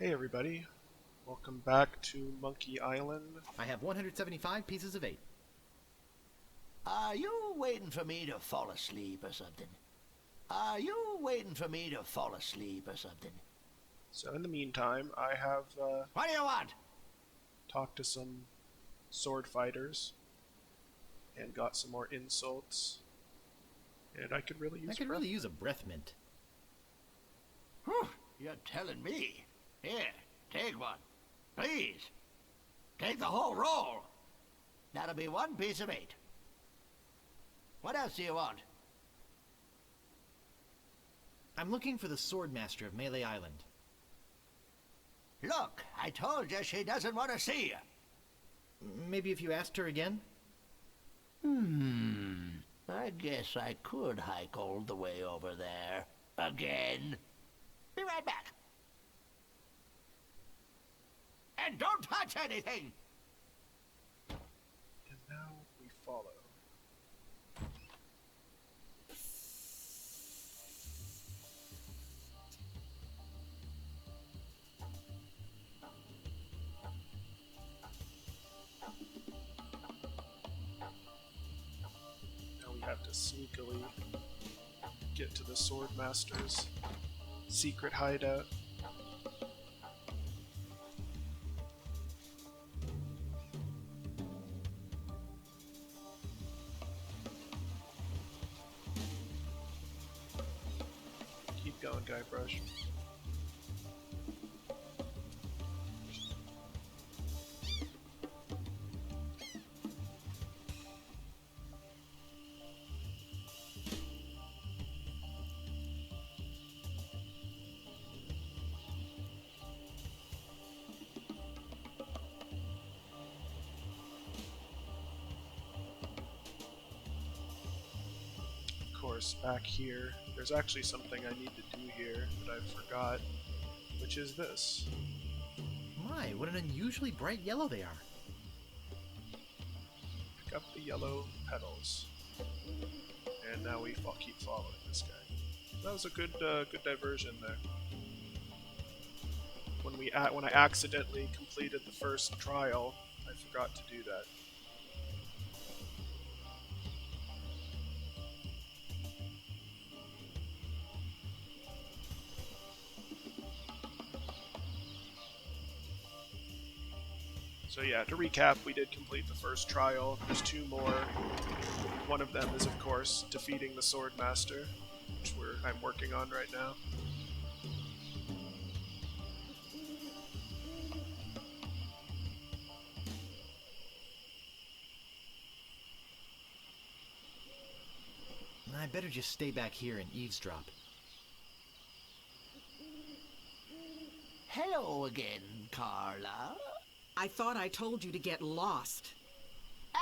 Hey everybody, welcome back to Monkey Island. I have 175 pieces of 8. Are you waiting for me to fall asleep or something? Are you waiting for me to fall asleep or something? So in the meantime, I have What do you want? talked to some sword fighters and got some more insults, and I could really use I could breath really use a mint. breath mint. Whew, you're telling me. Here, take one. Please. Take the whole roll. That'll be 1 piece of 8. What else do you want? I'm looking for the sword master of Melee Island. Look, I told you she doesn't want to see you. Maybe if you asked her again? I guess I could hike all the way over there. Again. Be right back. And don't touch anything! And now we follow. Now we have to sneakily get to the sword master's secret hideout. Keep going, Guybrush. Of course, back here, there's actually something I need to do here that I forgot, which is this. My, what an unusually bright yellow they are. Pick up the yellow petals. And now we keep following this guy. That was a good diversion there. When I accidentally completed the first trial, I forgot to do that. So yeah, to recap, we did complete the first trial. There's 2 more. One of them is, of course, defeating the Sword Master, which I'm working on right now. I better just stay back here and eavesdrop. Hello again, Carla. I thought I told you to get lost.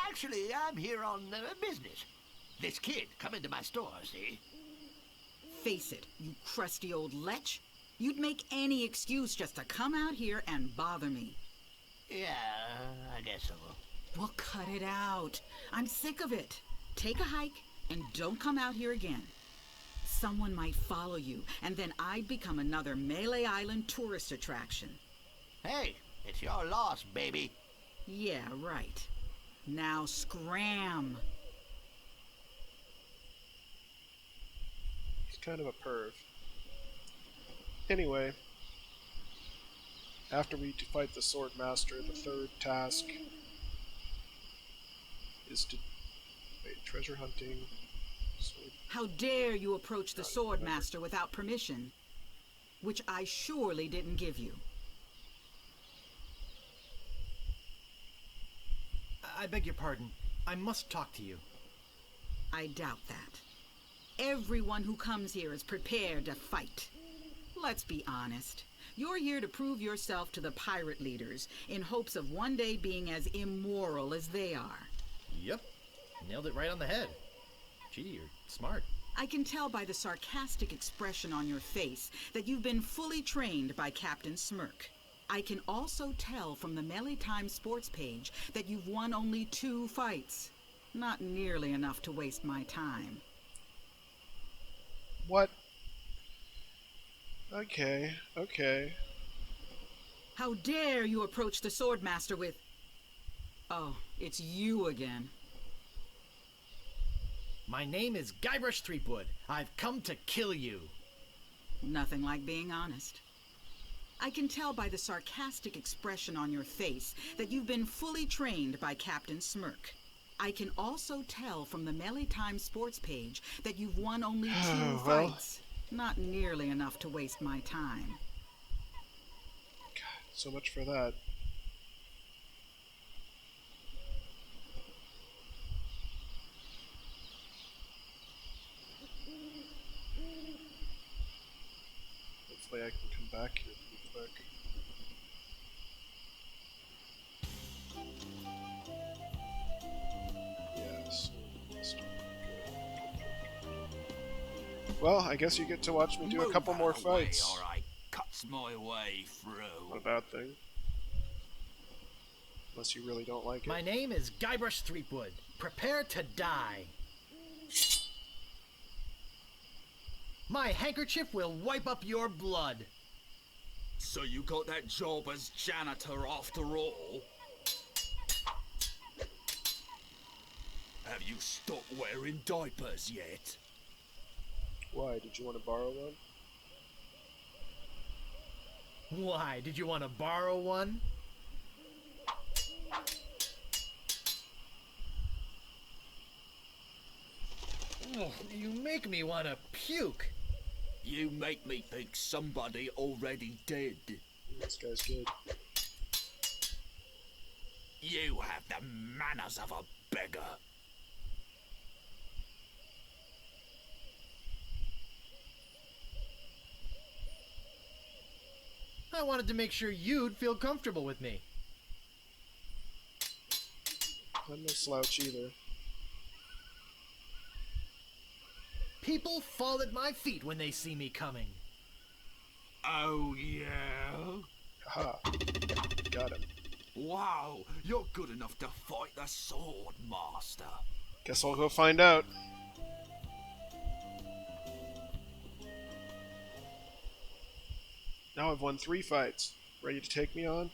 Actually, I'm here on business. This kid come into my store, see? Face it, you crusty old lech. You'd make any excuse just to come out here and bother me. Yeah, I guess so. Well, cut it out. I'm sick of it. Take a hike and don't come out here again. Someone might follow you, and then I'd become another Melee Island tourist attraction. Hey, it's your loss, baby. Yeah, right. Now scram. He's kind of a perv. Anyway, after we fight the Sword Master, the third task is to treasure hunting. Sword. How dare you approach the sword master without permission, which I surely didn't give you. I beg your pardon. I must talk to you. I doubt that. Everyone who comes here is prepared to fight. Let's be honest. You're here to prove yourself to the pirate leaders in hopes of one day being as immoral as they are. Yep. Nailed it right on the head. Gee, you're smart. I can tell by the sarcastic expression on your face that you've been fully trained by Captain Smirk. I can also tell from the Melee Times sports page that you've won only 2 fights. Not nearly enough to waste my time. What? Okay. How dare you approach the Swordmaster with... Oh, it's you again. My name is Guybrush Threepwood. I've come to kill you. Nothing like being honest. I can tell by the sarcastic expression on your face that you've been fully trained by Captain Smirk. I can also tell from the Melee Time sports page that you've won only 2 fights. Not nearly enough to waste my time. God, so much for that. Hopefully I can come back here pretty quick. Yes. Well, I guess you get to watch me do a couple more fights. Alright, cuts my way through. Not a bad thing. Unless you really don't like it. My name is Guybrush Threepwood. Prepare to die. My handkerchief will wipe up your blood. So you got that job as janitor after all? Have you stopped wearing diapers yet? Why? Did you want to borrow one? Why, did you want to borrow one? Oh, you make me want to puke. You make me think somebody already did. This guy's good. You have the manners of a beggar. I wanted to make sure you'd feel comfortable with me. I'm no slouch either. People fall at my feet when they see me coming. Oh, yeah? Haha. Got him. Wow, you're good enough to fight the Sword Master. Guess I'll go find out. Now I've won 3 fights. Ready to take me on?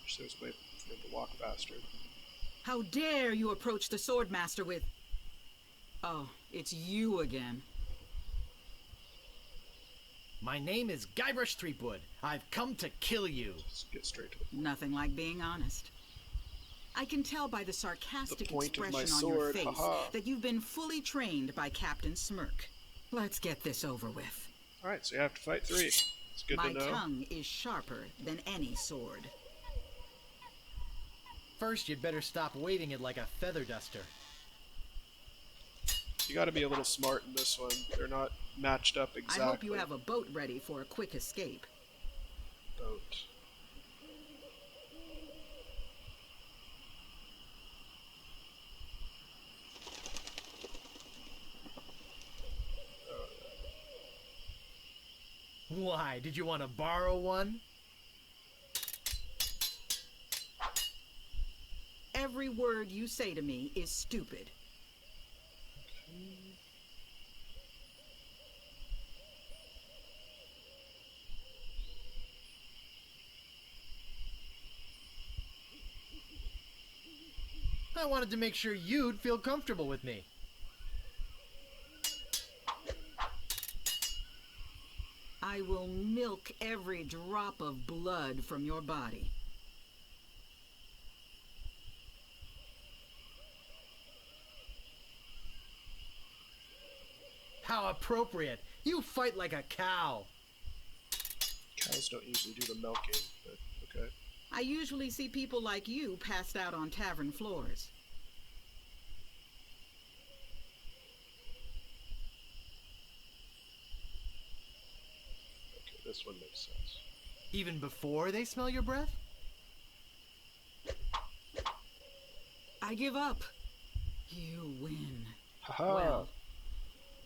Wish there was a way for him to walk faster. How dare you approach the Swordmaster with... Oh, it's you again. My name is Guybrush Threepwood. I've come to kill you. Let's get straight to the point. Nothing like being honest. I can tell by the sarcastic point of my expression on your sword, face haha. that you've been fully trained by Captain Smirk. Let's get this over with. Alright, so you have to fight 3. It's good My to know. tongue is sharper than any sword. First, you'd better stop waving it like a feather duster. You gotta be a little smart in this one. They're not matched up exactly. I hope you have a boat ready for a quick escape. Boat. Why, did you want to borrow one? Every word you say to me is stupid. I wanted to make sure you'd feel comfortable with me. I will milk every drop of blood from your body. How appropriate. You fight like a cow. Cows don't usually do the milking, but okay. I usually see people like you passed out on tavern floors. Okay, this one makes sense. Even before they smell your breath? I give up. You win. Haha! Well,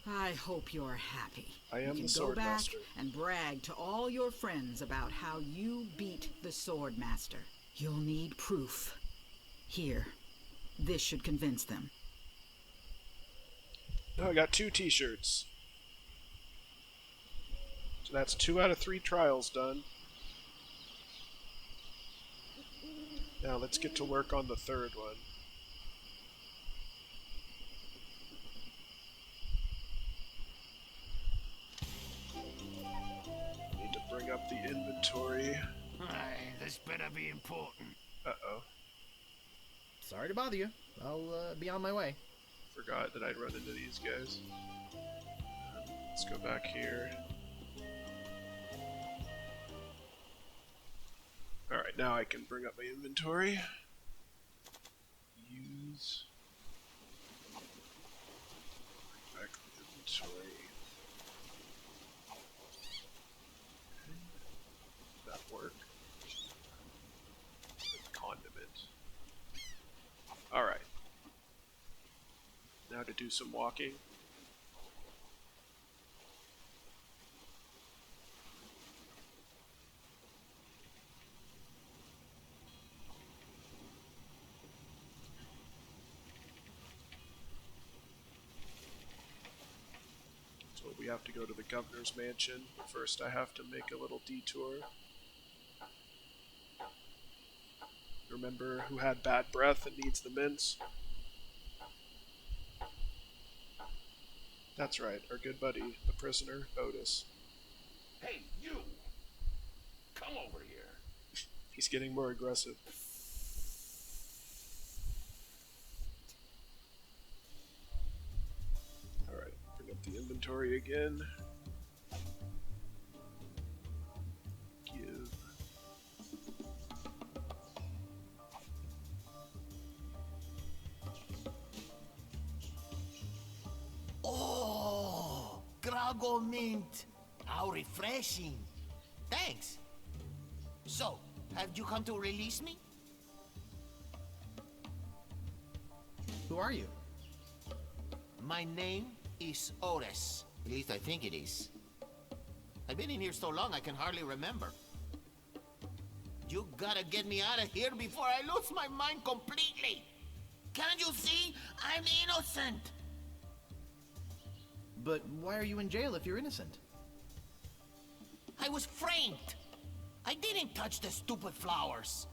I hope you're happy. I am you the can go back Swordmaster. and brag to all your friends about how you beat the Swordmaster. You'll need proof. Here, this should convince them. Oh, I got 2 t-shirts. So that's 2 out of 3 trials done. Now let's get to work on the 3rd one. Need to bring up the inventory. Aye, this better be important. Uh-oh. Sorry to bother you. I'll be on my way. Forgot that I'd run into these guys. Let's go back here. Alright, now I can bring up my inventory. Use. Bring back the inventory. Okay. Did that work? Condiment. Alright. Now to do some walking. So we have to go to the governor's mansion. First I have to make a little detour. Remember who had bad breath and needs the mints? That's right, our good buddy, the prisoner, Otis. Hey, you! Come over here. He's getting more aggressive. Alright, bring up the inventory again. Give. Oh, Grago mint. How refreshing. Thanks. So, have you come to release me? Who are you? My name is Otis. At least I think it is. I've been in here so long I can hardly remember. You gotta get me out of here before I lose my mind completely. Can't you see? I'm innocent. But why are you in jail if you're innocent? I was framed. I didn't touch the stupid flowers.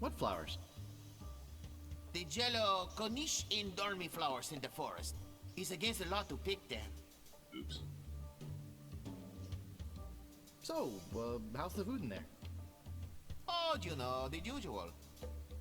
What flowers? The yellow Cornish dormi flowers in the forest. It's against the law to pick them. Oops. So, how's the food in there? Oh, you know, the usual.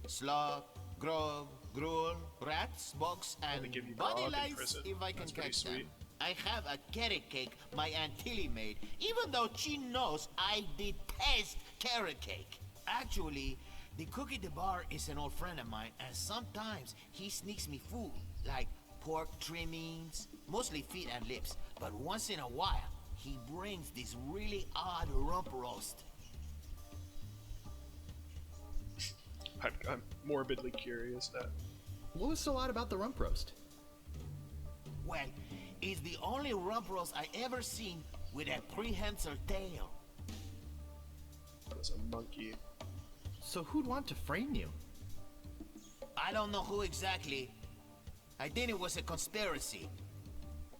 Slop, grog, gruel, rats, bugs, and They give you body grog in lice prison. if I can That's pretty catch them. sweet. I have a carrot cake my Aunt Tilly made, even though she knows I detest carrot cake. Actually, the cook at the bar is an old friend of mine, and sometimes he sneaks me food, like pork trimmings, mostly feet and lips. But once in a while, he brings this really odd rump roast. I'm morbidly curious now. What was so odd about the rump roast? Well, it's the only rump roast I ever seen with a prehensile tail. There's a monkey. So who'd want to frame you? I don't know who exactly. I think it was a conspiracy.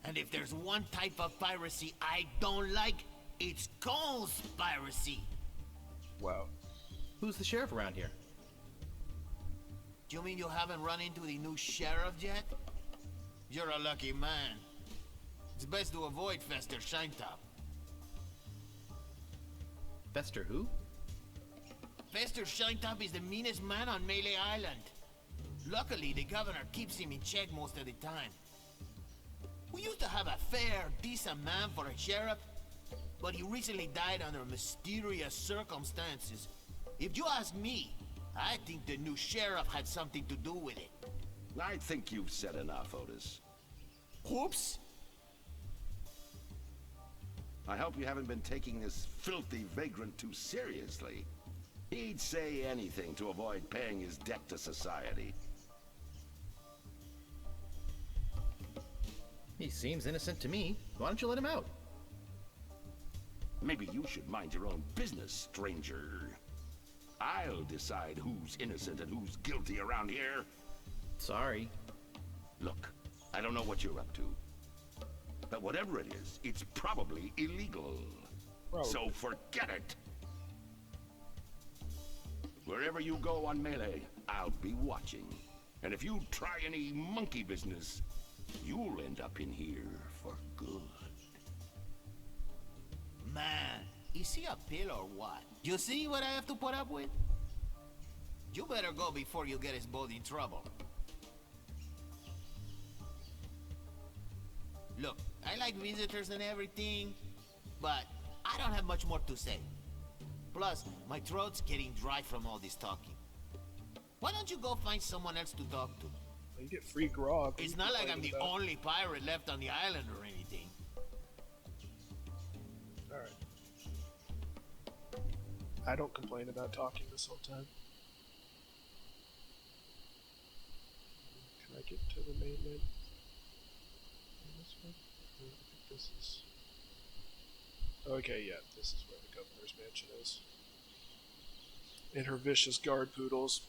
And if there's one type of piracy I don't like, it's conspiracy. Wow. Who's the sheriff around here? Do you mean you haven't run into the new sheriff yet? You're a lucky man. It's best to avoid Fester Shinetop. Fester who? Fester Shinetop is the meanest man on Melee Island. Luckily, the governor keeps him in check most of the time. We used to have a fair, decent man for a sheriff, but he recently died under mysterious circumstances. If you ask me, I think the new sheriff had something to do with it. I think you've said enough, Otis. Whoops! I hope you haven't been taking this filthy vagrant too seriously. He'd say anything to avoid paying his debt to society. He seems innocent to me. Why don't you let him out? Maybe you should mind your own business, stranger. I'll decide who's innocent and who's guilty around here. Sorry. Look, I don't know what you're up to. But whatever it is, it's probably illegal. Probably. So forget it. Wherever you go on Melee, I'll be watching. And if you try any monkey business, you'll end up in here for good. Man, is he a pill or what? You see what I have to put up with? You better go before you get us both in trouble. Look, I like visitors and everything, but I don't have much more to say. Plus, my throat's getting dry from all this talking. Why don't you go find someone else to talk to? You get free grog. What It's are you not like I'm the complaining about? only pirate left on the island or anything. Alright. I don't complain about talking this whole time. Can I get to the mainland? This one? I think this is... Okay, yeah, this is where the governor's mansion is. And her vicious guard poodles.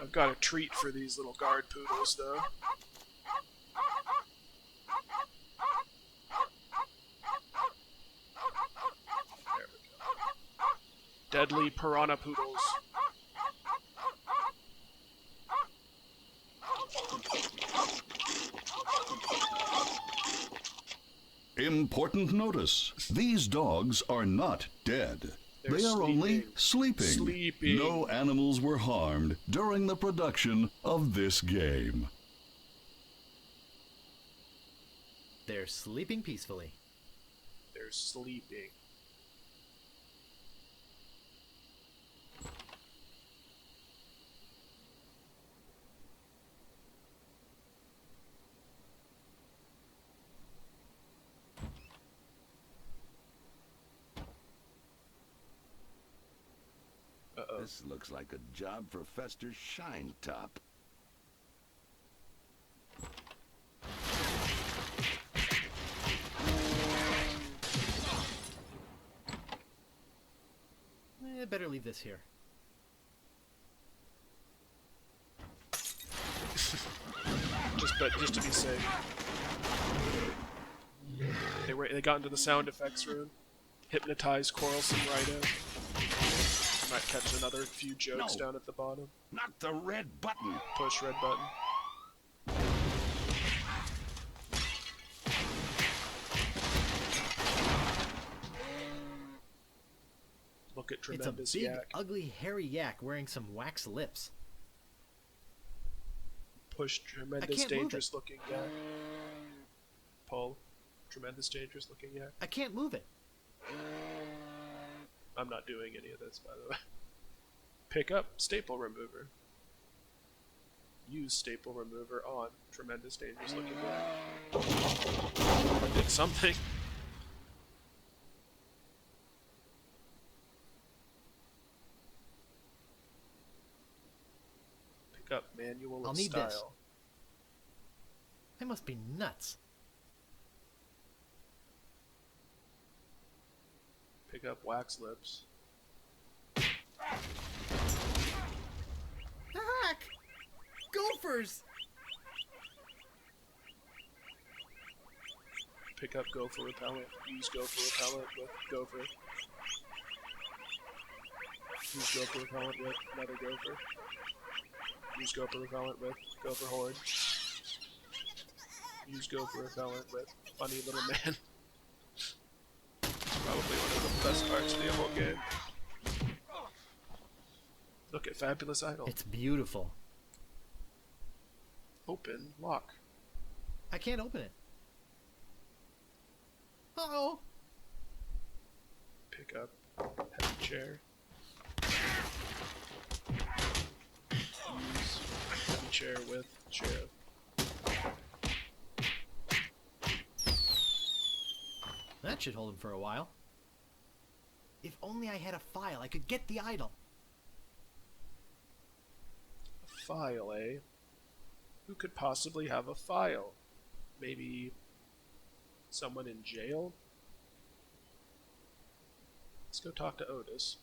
I've got a treat for these little guard poodles, though. There we go. Deadly piranha poodles. Important notice. These dogs are not dead. They're They are only sleeping. Sleeping. No animals were harmed during the production of this game. They're sleeping peacefully. They're sleeping. Uh-oh. This looks like a job for Fester Shinetop. Better leave this here. Just to be safe. They got into the sound effects room. Hypnotized Quarrelsome Rhino. Might catch another few jokes No. down at the bottom. Not the red button. Push red button. Look at It's a tremendous big, yak. ugly, hairy yak wearing some wax lips. Push tremendous can't move dangerous looking yak. Pull. Tremendous dangerous looking yak. I can't move it. I'm not doing any of this, by the way. Pick up staple remover. Use staple remover on tremendous dangerous looking yak. Did something. Pick up manual I'll of need style. this. I must be nuts. Pick up wax lips. Heck! Gophers! Pick up gopher repellent. Use gopher repellent with gopher. Use gopher repellent with another gopher. Use gopher repellent with gopher horde. Use gopher repellent with funny little man. Probably one of the best parts of the whole game. Look at Fabulous Idol. It's beautiful. Open, lock. I can't open it. Uh-oh! Pick up heavy chair. Use heavy chair with sheriff. That should hold him for a while. If only I had a file, I could get the idol. A file, eh? Who could possibly have a file? Maybe someone in jail? Let's go talk to Otis.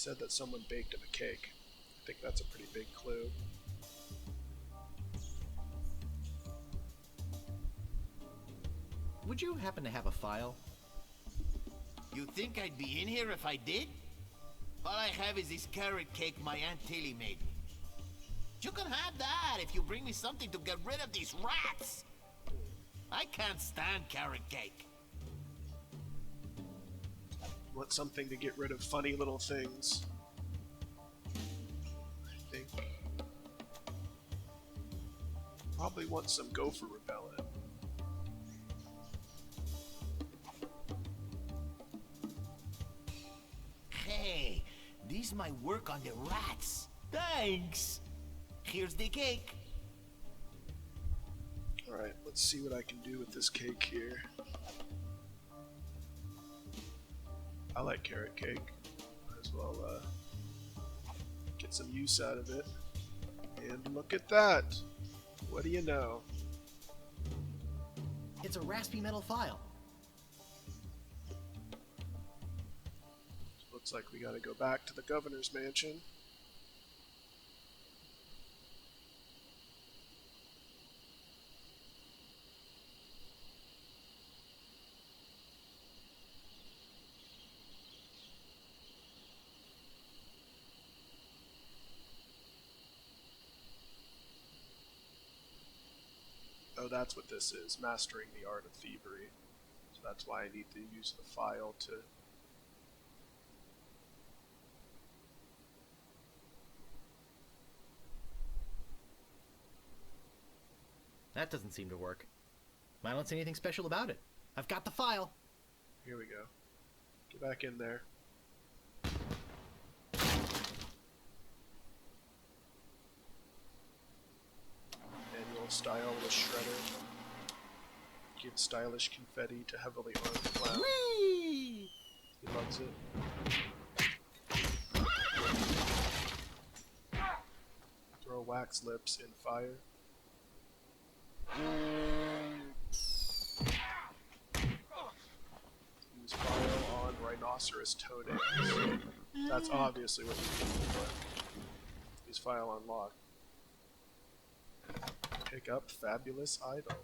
said that someone baked him a cake. I think that's a pretty big clue. Would you happen to have a file? You think I'd be in here if I did? All I have is this carrot cake my Aunt Tilly made me. You can have that if you bring me something to get rid of these rats. I can't stand carrot cake. Want something to get rid of funny little things. I think. Probably want some gopher repellent. Hey, these might work on the rats. Thanks. Here's the cake. Alright, let's see what I can do with this cake here. I like carrot cake. Might as well get some use out of it. And look at that! What do you know? It's a raspy metal file. Looks like we gotta go back to the governor's mansion. Oh, that's what this is, mastering the art of thievery. So that's why I need to use the file to... That doesn't seem to work. I don't see anything special about it. I've got the file. Here we go. Get back in there. Manual style with shredder. Give stylish confetti to heavily armed clown. Whee! He loves it. Throw wax lips in fire. Use file on rhinoceros toenails. That's obviously what we need for. Use file on lock. Pick up fabulous idol.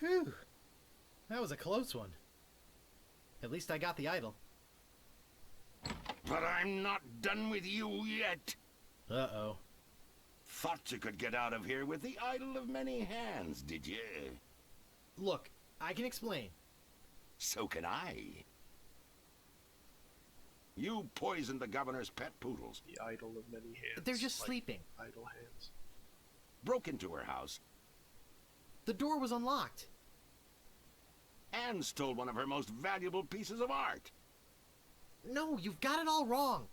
Whew. That was a close one. At least I got the idol. But I'm not done with you yet. Uh-oh. Thought you could get out of here with the idol of many hands, did you? Look, I can explain. So can I. You poisoned the governor's pet poodles, The idol of many hands. They're just like sleeping. Idle hands. broke into her house, The door was unlocked. and stole one of her most valuable pieces of art. No, you've got it all wrong.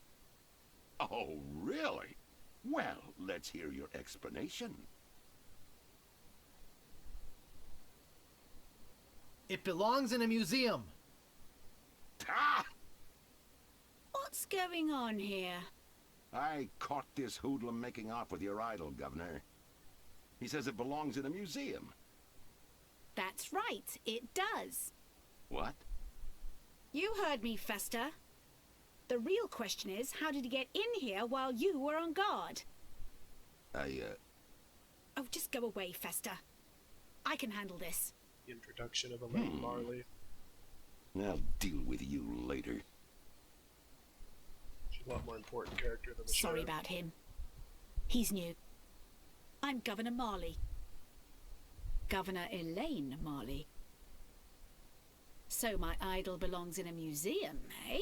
Oh, really? Well, let's hear your explanation. It belongs in a museum. Ah! What's going on here? I caught this hoodlum making off with your idol, Governor. He says it belongs in a museum. That's right, it does. What? You heard me, Fester. The real question is, how did he get in here while you were on guard? Oh, just go away, Fester. I can handle this. Introduction of Elaine Marley. I'll deal with you later. She's a lot more important character than the Sorry sheriff. about him. He's new. I'm Governor Marley. Governor Elaine Marley. So my idol belongs in a museum, eh?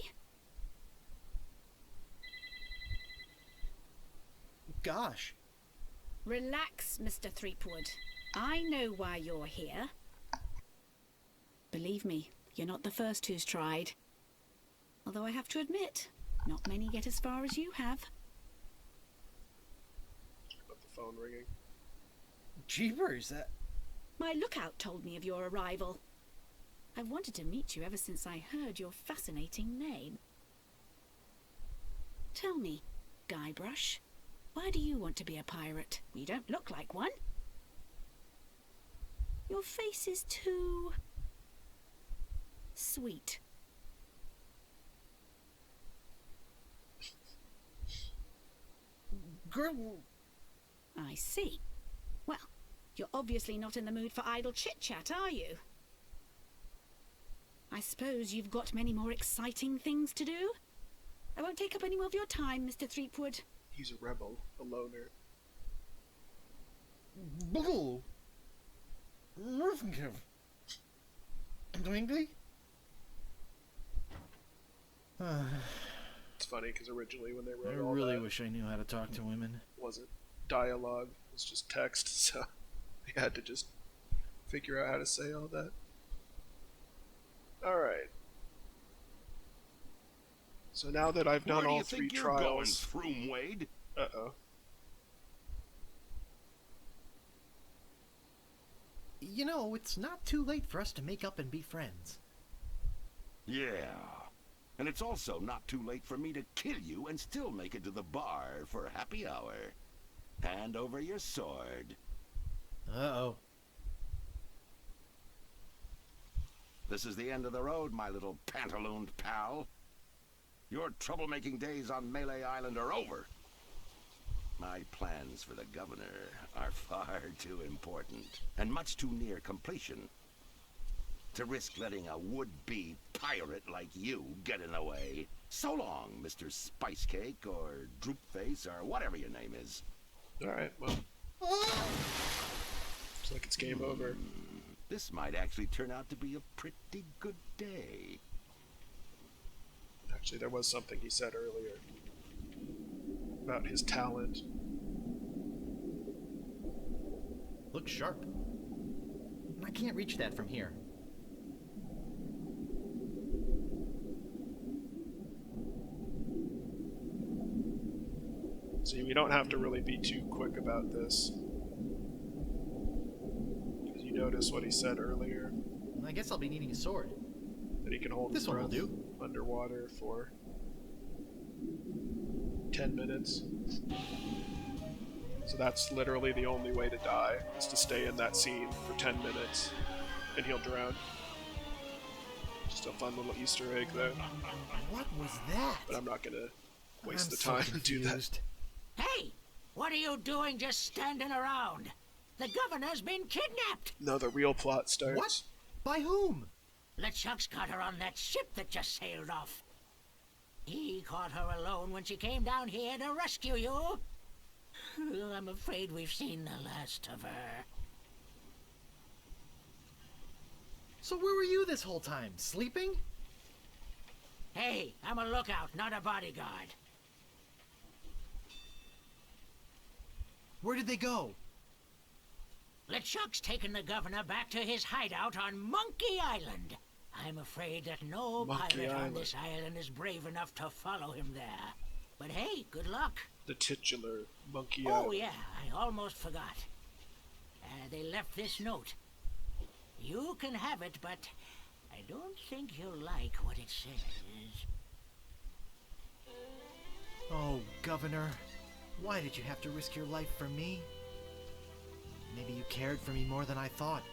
Gosh. Relax, Mr. Threepwood. I know why you're here. Believe me, you're not the first who's tried. Although I have to admit, not many get as far as you have. Got the phone ringing. Jeepers, that... My lookout told me of your arrival. I've wanted to meet you ever since I heard your fascinating name. Tell me, Guybrush, Why do you want to be a pirate? You don't look like one. Your face is too sweet. Girl, I see. Well, you're obviously not in the mood for idle chit-chat, are you? I suppose you've got many more exciting things to do? I won't take up any more of your time, Mr. Threepwood. He's a rebel, a loner. Bull. Twinkly? It's funny because originally when they I wrote all really that, wish I knew how to talk to women. wasn't dialogue, it was just text, so they had to just figure out how to say all that. Alright. So now that I've done Where do all you three think you're going, trials... Throom Wade? Uh-oh. You know, it's not too late for us to make up and be friends. Yeah. And it's also not too late for me to kill you and still make it to the bar for happy hour. Hand over your sword. Uh-oh. This is the end of the road, my little pantalooned pal. Your troublemaking days on Melee Island are over. My plans for the governor are far too important and much too near completion to risk letting a would-be pirate like you get in the way. So long, Mr. Spicecake or Droopface or whatever your name is. Alright, well. Looks like it's game over. This might actually turn out to be a pretty good day. Actually, there was something he said earlier about his talent. Looks sharp. I can't reach that from here. See, we don't have to really be too quick about this. Because you notice what he said earlier, I guess I'll be needing a sword. that he can hold his This one will breath do. underwater for 10 minutes. So that's literally the only way to die, is to stay in that scene for 10 minutes, and he'll drown. Just a fun little Easter egg there, What was that? but I'm not gonna waste I'm the so time to do that. confused. Hey, what are you doing just standing around? The governor's been kidnapped. No, the real plot starts. What? By whom? LeChuck's got her on that ship that just sailed off. He caught her alone when she came down here to rescue you. I'm afraid we've seen the last of her. So where were you this whole time? Sleeping? Hey, I'm a lookout, not a bodyguard. Where did they go? LeChuck's taken the governor back to his hideout on Monkey Island. I'm afraid that no Monkey pirate on Island. this island is brave enough to follow him there. But hey, good luck. The titular Monkey Oh, Island. yeah, I almost forgot. They left this note. You can have it, but I don't think you'll like what it says. Oh, Governor. Why did you have to risk your life for me? Maybe you cared for me more than I thought.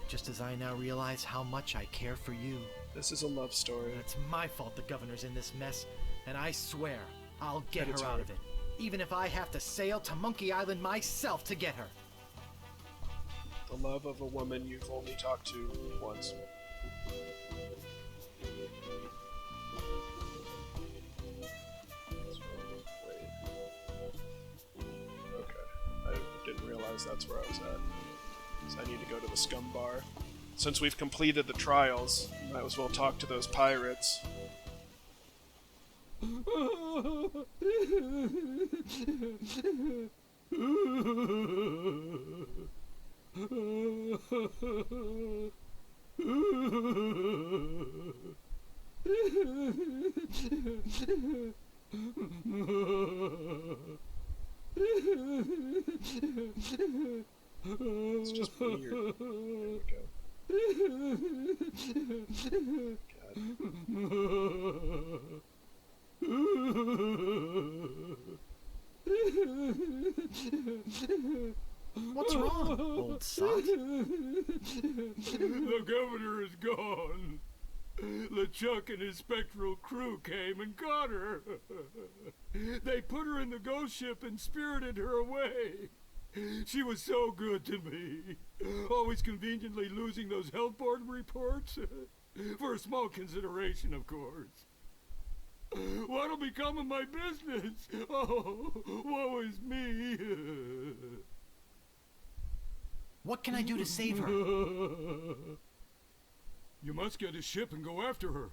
Just as I now realize how much I care for you. This is a love story. It's my fault the governor's in this mess, and I swear I'll get And it's her out hard. of it. Even if I have to sail to Monkey Island myself to get her. The love of a woman you've only talked to once. Wait. Okay. I didn't realize that's where I was at. So I need to go to the scum bar. Since we've completed the trials, might as well talk to those pirates. It's just weird. There we go. God. What's wrong, old sot? The governor is gone. LeChuck and his spectral crew came and got her. They put her in the ghost ship and spirited her away. She was so good to me, always conveniently losing those health board reports. For a small consideration, of course. What'll become of my business? Oh, woe is me. What can I do to save her? You must get a ship and go after her.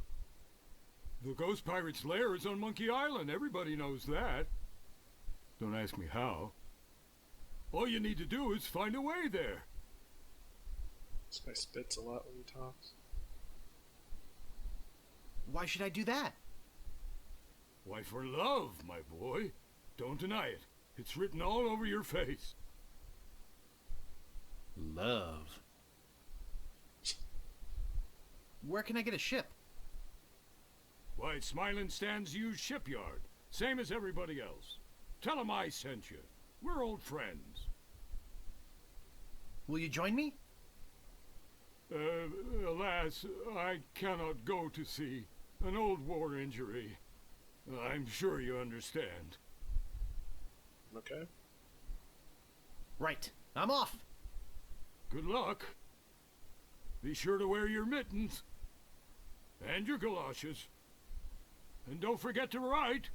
The ghost pirate's lair is on Monkey Island. Everybody knows that. Don't ask me how. All you need to do is find a way there. This guy spits a lot when he talks. Why should I do that? Why, for love, my boy. Don't deny it. It's written all over your face. Love. Where can I get a ship? Why, Smiling Stan's used shipyard. Same as everybody else. Tell 'em I sent you. We're old friends. Will you join me? Alas, I cannot go to sea. An old war injury. I'm sure you understand. Okay. Right. I'm off. Good luck. Be sure to wear your mittens. And your galoshes. And don't forget to write.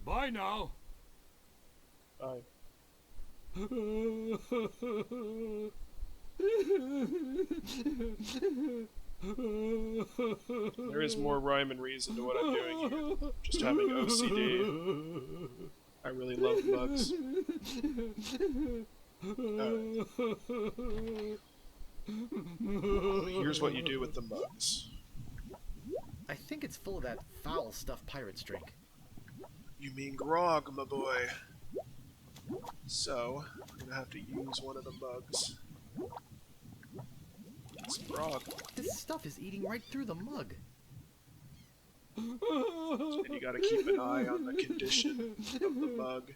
Bye now. Bye. There is more rhyme and reason to what I'm doing here. Just having OCD. I really love bugs. Here's what you do with the mugs. I think it's full of that foul stuff pirates drink. You mean grog, my boy. So, we're gonna have to use one of the mugs. It's grog. This stuff is eating right through the mug. And you gotta keep an eye on the condition of the mug.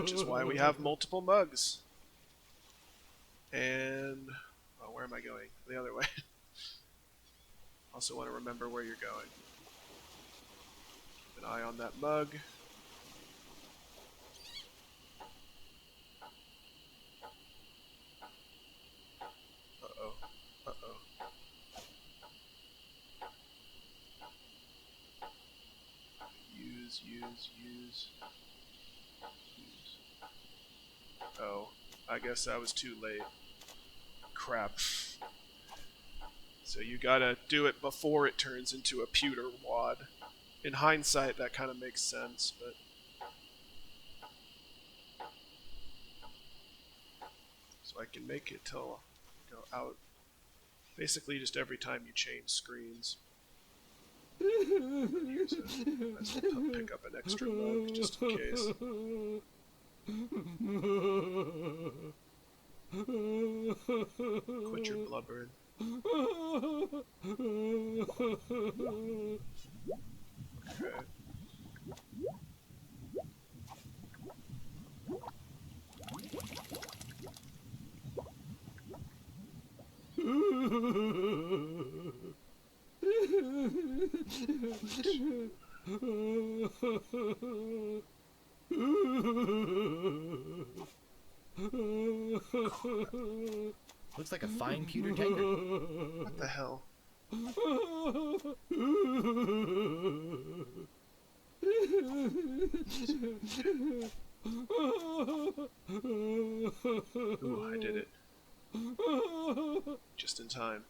Which is why we have multiple mugs. And... oh, where am I going? The other way. Also want to remember where you're going. Keep an eye on that mug. Uh-oh. Uh-oh. Use. Oh, I guess I was too late. Crap. So you gotta do it before it turns into a pewter wad. In hindsight, that kind of makes sense, but... so I can make it till go out. Basically, just every time you change screens. Use it. Might as well pick up an extra mug just in case. Quit your blubbering. Okay. Looks like a fine pewter tankard. What the hell? Ooh, I did it. Just in time.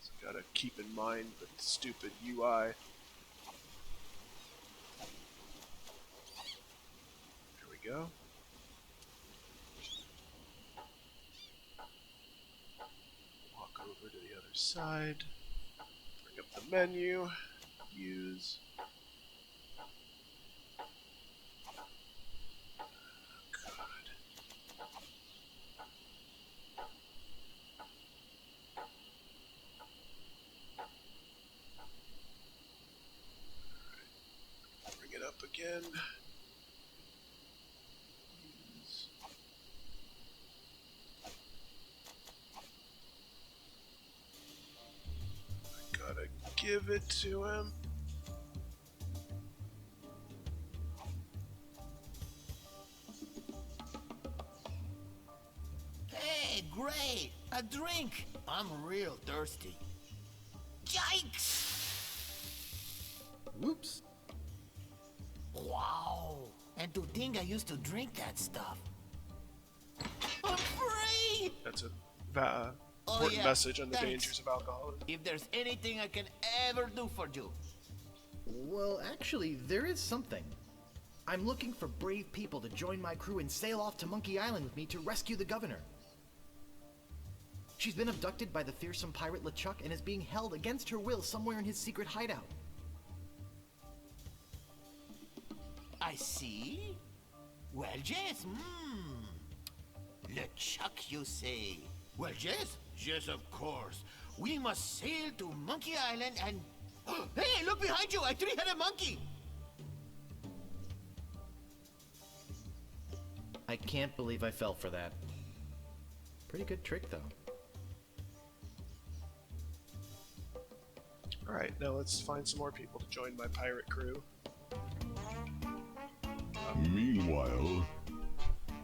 So gotta keep in mind the stupid UI. There we go. Walk over to the other side. Bring up the menu. Use. up again. I gotta give it to him. Hey, great! A drink! I'm real thirsty. Yikes! Whoops. Wow! And to think I used to drink that stuff. I'm free! That's a important message on the dangers of alcoholism. If there's anything I can ever do for you. Well, actually, there is something. I'm looking for brave people to join my crew and sail off to Monkey Island with me to rescue the governor. She's been abducted by the fearsome pirate LeChuck and is being held against her will somewhere in his secret hideout. I see. Well, yes, LeChuck, you say? Well, yes, yes, of course. We must sail to Monkey Island and... Hey, look behind you! I three-headed monkey! I can't believe I fell for that. Pretty good trick, though. Alright, now let's find some more people to join my pirate crew. Meanwhile,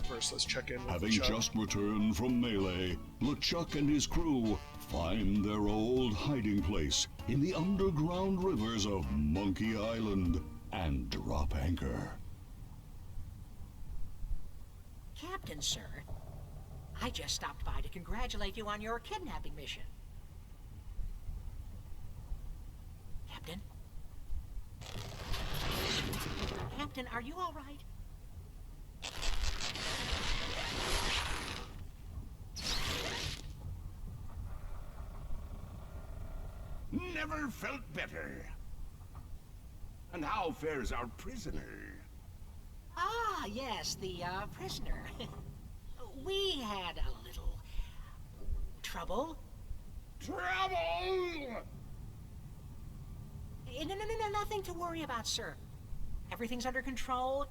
First, let's check in with having LeChuck. just returned from melee, LeChuck and his crew find their old hiding place in the underground rivers of Monkey Island and drop anchor. Captain, sir, I just stopped by to congratulate you on your kidnapping mission. Captain? Captain, are you all right? Never felt better. And how fares our prisoner? Ah, yes, the prisoner. We had a little trouble. Trouble! No, nothing to worry about, sir. Everything's under control.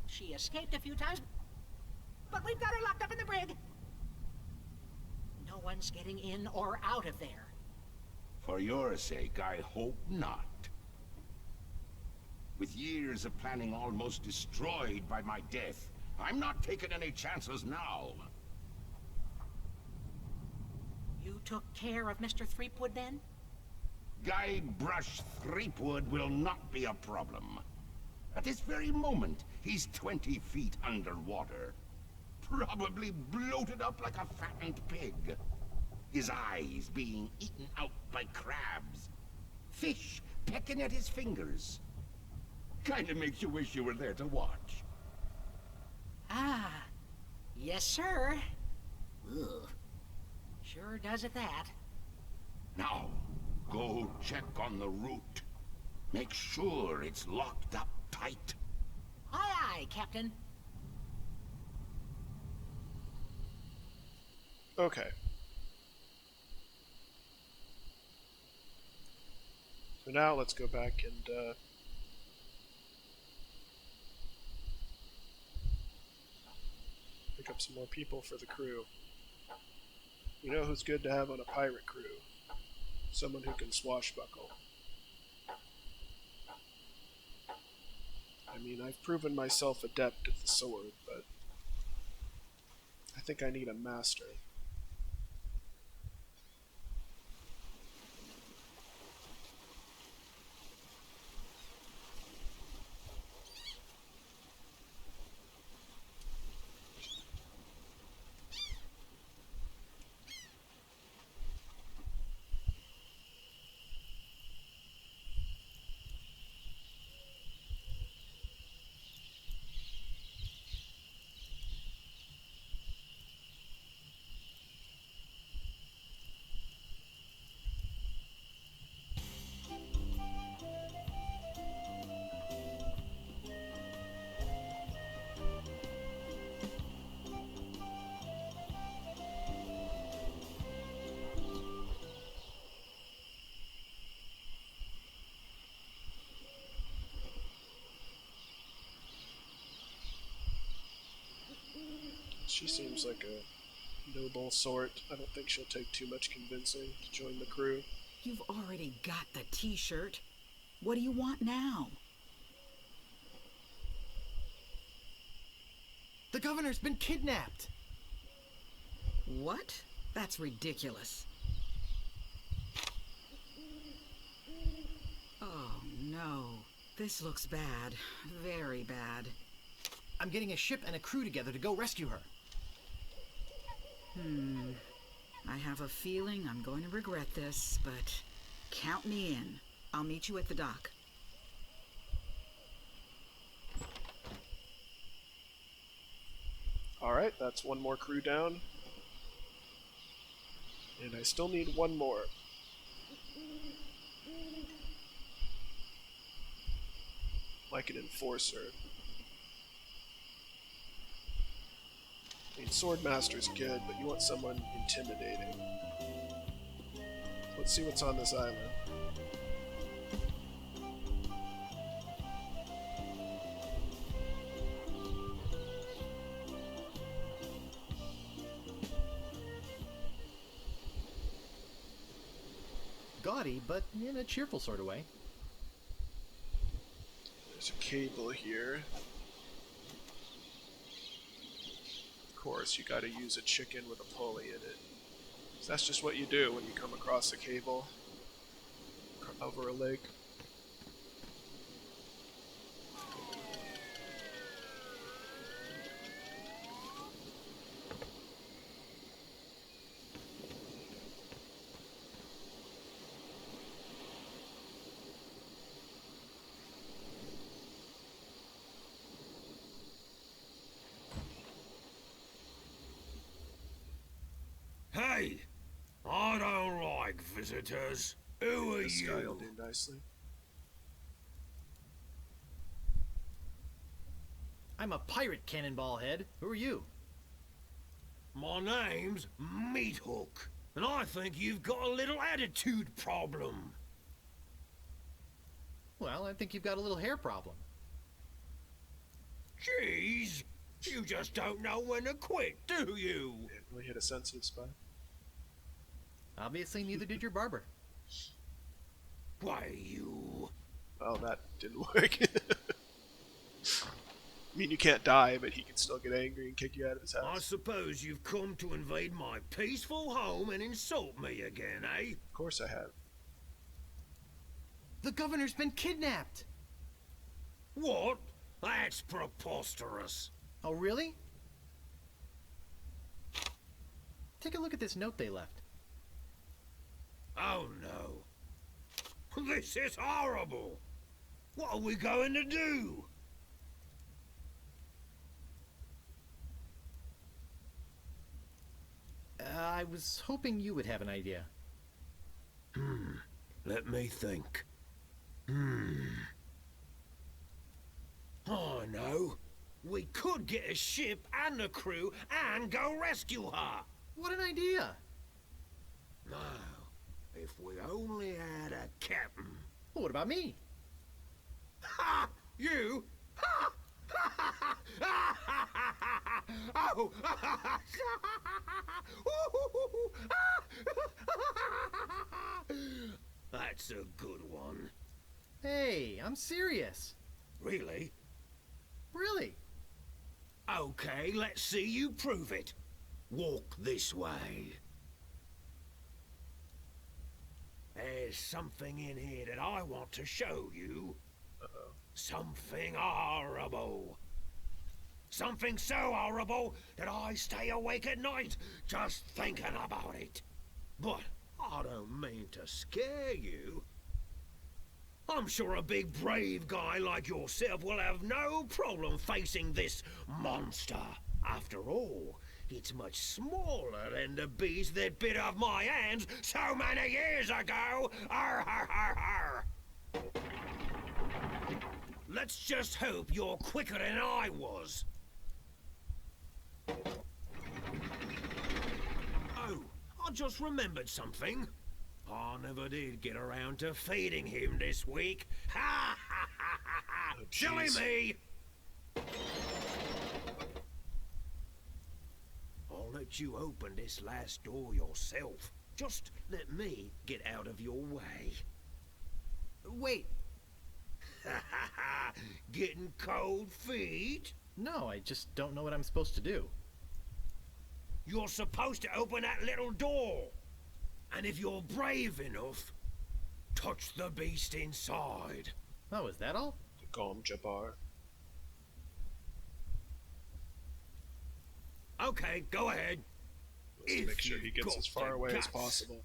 She escaped a few times, but we've got her locked up in the brig. No one's getting in or out of there. For your sake, I hope not. With years of planning almost destroyed by my death, I'm not taking any chances now. You took care of Mr. Threepwood, then? Guybrush Threepwood will not be a problem. At this very moment, he's 20 feet underwater. Probably bloated up like a fattened pig. His eyes being eaten out by crabs. Fish pecking at his fingers. Kinda makes you wish you were there to watch. Ah, yes, sir. Ugh. Sure does at that. Now, go check on the route. Make sure it's locked up tight. Aye, aye, Captain. Okay. So now let's go back and pick up some more people for the crew. You know who's good to have on a pirate crew? Someone who can swashbuckle. I mean, I've proven myself adept at the sword, but I think I need a master. She seems like a noble sort. I don't think she'll take too much convincing to join the crew. You've already got the t-shirt. What do you want now? The governor's been kidnapped. What? That's ridiculous. Oh, no. This looks bad. Very bad. I'm getting a ship and a crew together to go rescue her. I have a feeling I'm going to regret this, but count me in. I'll meet you at the dock. Alright, that's one more crew down. And I still need one more. Like an enforcer. I mean, Swordmaster's good, but you want someone intimidating. Let's see what's on this island. Gaudy, but in a cheerful sort of way. There's a cable here. Of course, you gotta use a chicken with a pulley in it. So that's just what you do when you come across a cable over a lake. Hey! I don't like visitors. Who are This guy will you? do nicely. I'm a pirate, Cannonball Head. Who are you? My name's Meathook, and I think you've got a little attitude problem. Well, I think you've got a little hair problem. Jeez, you just don't know when to quit, do you? It really hit a sensitive spot. Obviously, neither did your barber. Why, you... Oh, that didn't work. I mean, you can't die, but he can still get angry and kick you out of his I house. suppose you've come to invade my peaceful home and insult me again, eh? Of course I have. The governor's been kidnapped. What? That's preposterous. Oh, really? Take a look at this note they left. Oh, no. This is horrible. What are we going to do? I was hoping you would have an idea. Let me think. Oh, no. We could get a ship and a crew and go rescue her. What an idea! Now, if we only had a captain. Well, what about me? Ha! You? Ha! Oh! That's a good one. Hey, I'm serious. Really? Really? Okay, let's see you prove it. Walk this way. There's something in here that I want to show you. Uh-oh. Something horrible. Something so horrible that I stay awake at night just thinking about it. But I don't mean to scare you. I'm sure a big brave guy like yourself will have no problem facing this monster. After all, it's much smaller than the beast that bit off my hands so many years ago. Arr, har, har, har. Let's just hope you're quicker than I was. Oh, I just remembered something. I never did get around to feeding him this week. Ha ha ha ha ha! Oh, Silly jeez. me! let you open this last door yourself. Just let me get out of your way. Wait. Getting cold feet? No, I just don't know what I'm supposed to do. You're supposed to open that little door. And if you're brave enough, touch the beast inside. Oh, is that all? Calm Jabbar. Okay, go ahead. Let's make sure he gets as far away as possible.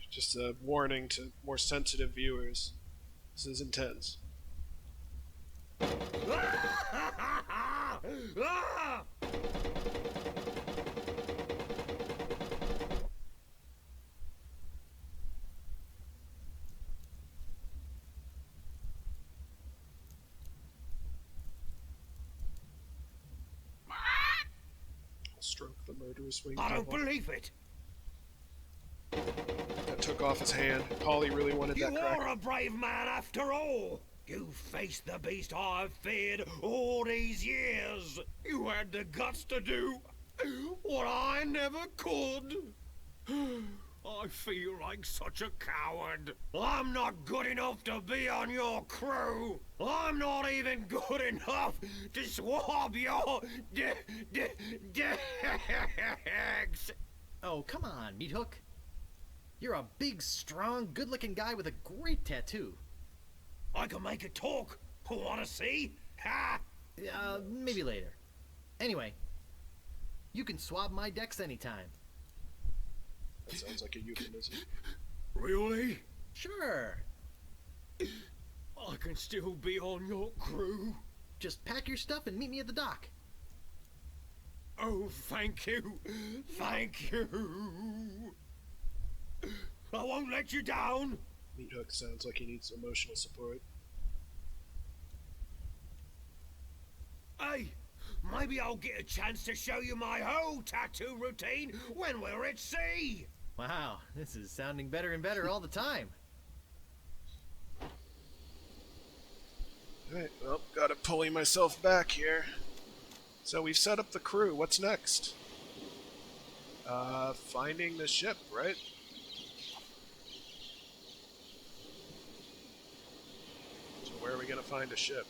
Just a warning to more sensitive viewers. This is intense. Stroke the murderous wing. I don't believe it. That took off his hand. Polly really wanted that You crack. are a brave man after all. You faced the beast I've feared all these years. You had the guts to do what I never could. I feel like such a coward. I'm not good enough to be on your crew. I'm not even good enough to swab your decks. Oh, come on, Meat Hook. You're a big, strong, good-looking guy with a great tattoo. I can make it talk. Wanna see? Ha! Maybe later. Anyway, you can swab my decks anytime. That sounds like a euphemism. Really? Sure. I can still be on your crew. Just pack your stuff and meet me at the dock. Oh, thank you. Thank you. I won't let you down. Meat Hook sounds like he needs emotional support. Hey, maybe I'll get a chance to show you my whole tattoo routine when we're at sea. Wow, this is sounding better and better all the time. Alright, well, gotta pulley myself back here. So we've set up the crew. What's next? Finding the ship, right? So where are we gonna find a ship?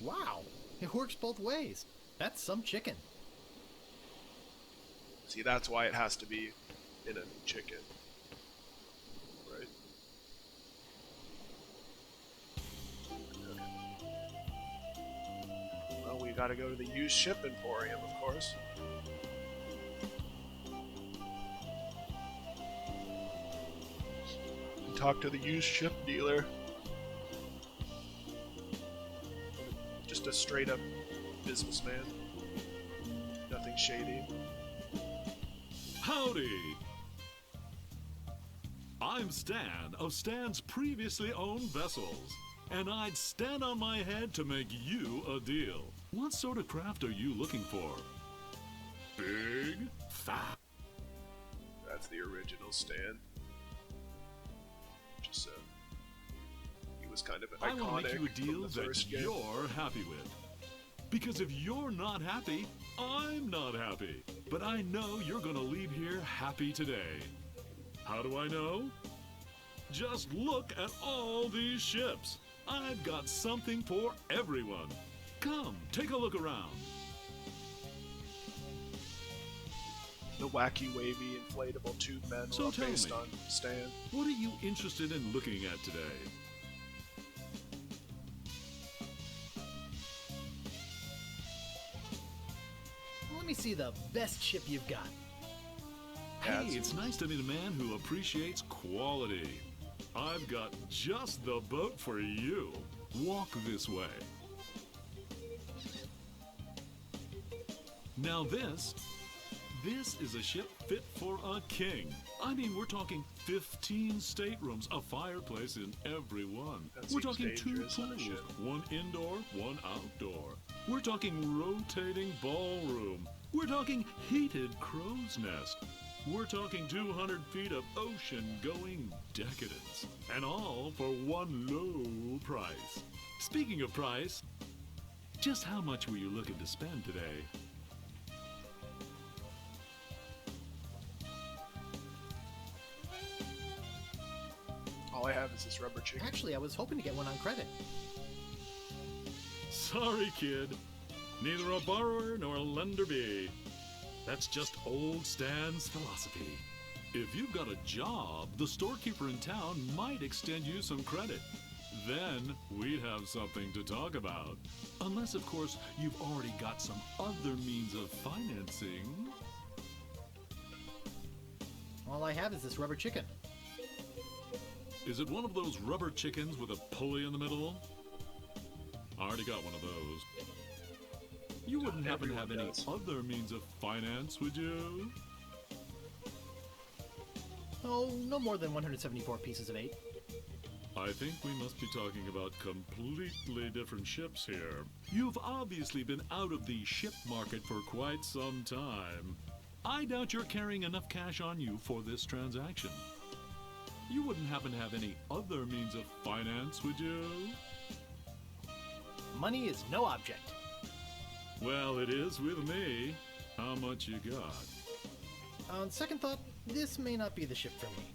Wow, it works both ways. That's some chicken. See, that's why it has to be in a chicken. Right? Okay. Well, we gotta go to the used ship emporium, of course. And talk to the used ship dealer. Just a straight up businessman. Nothing shady. Howdy! I'm Stan of Stan's previously owned vessels, and I'd stand on my head to make you a deal. What sort of craft are you looking for? Big? Fat? That's the original Stan. Just he was kind of I want to iconic make you a deal from the that first game. you're happy with. Because if you're not happy, I'm not happy. But I know you're gonna leave here happy today. How do I know? Just look at all these ships. I've got something for everyone. Come, take a look around. The wacky, wavy, inflatable tube men So all tell based me, on Stan. What are you interested in looking at today? Let me see the best ship you've got. Hey, it's nice to meet a man who appreciates quality. I've got just the boat for you. Walk this way. Now this is a ship fit for a king. I mean, we're talking 15 staterooms, a fireplace in every one. That We're seems talking 2 dangerous on a pools, ship. 1 indoor, 1 outdoor. We're talking rotating ballroom. We're talking heated crow's nest. We're talking 200 feet of ocean-going decadence, and all for one low price. Speaking of price, just how much were you looking to spend today? All I have is this rubber chicken. Actually, I was hoping to get one on credit. Sorry, kid. Neither a borrower nor a lender be. That's just old Stan's philosophy. If you've got a job, the storekeeper in town might extend you some credit. Then we'd have something to talk about. Unless, of course, you've already got some other means of financing. All I have is this rubber chicken. Is it one of those rubber chickens with a pulley in the middle? I already got one of those. You wouldn't happen to have any other means of finance, would you? Oh, no more than 174 pieces of 8. I think we must be talking about completely different ships here. You've obviously been out of the ship market for quite some time. I doubt you're carrying enough cash on you for this transaction. You wouldn't happen to have any other means of finance, would you? Money is no object. Well, it is with me. How much you got? On second thought, this may not be the ship for me.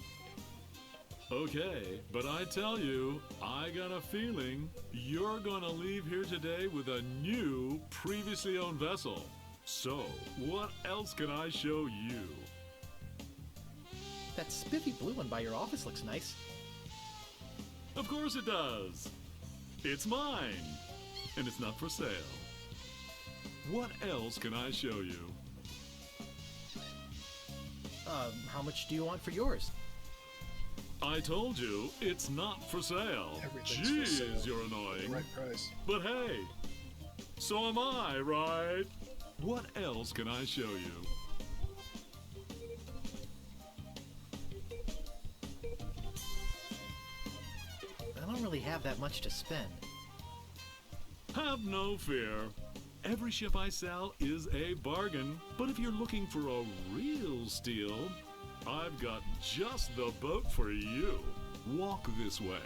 Okay, but I tell you, I got a feeling you're gonna leave here today with a new, previously owned vessel. So, what else can I show you? That spiffy blue one by your office looks nice. Of course it does. It's mine, and it's not for sale. What else can I show you? How much do you want for yours? I told you, it's not for sale. Everything's for Jeez, sale. you're annoying. Right price. But hey, so am I, right? What else can I show you? I don't really have that much to spend. Have no fear. Every ship I sell is a bargain. But if you're looking for a real steal, I've got just the boat for you. Walk this way.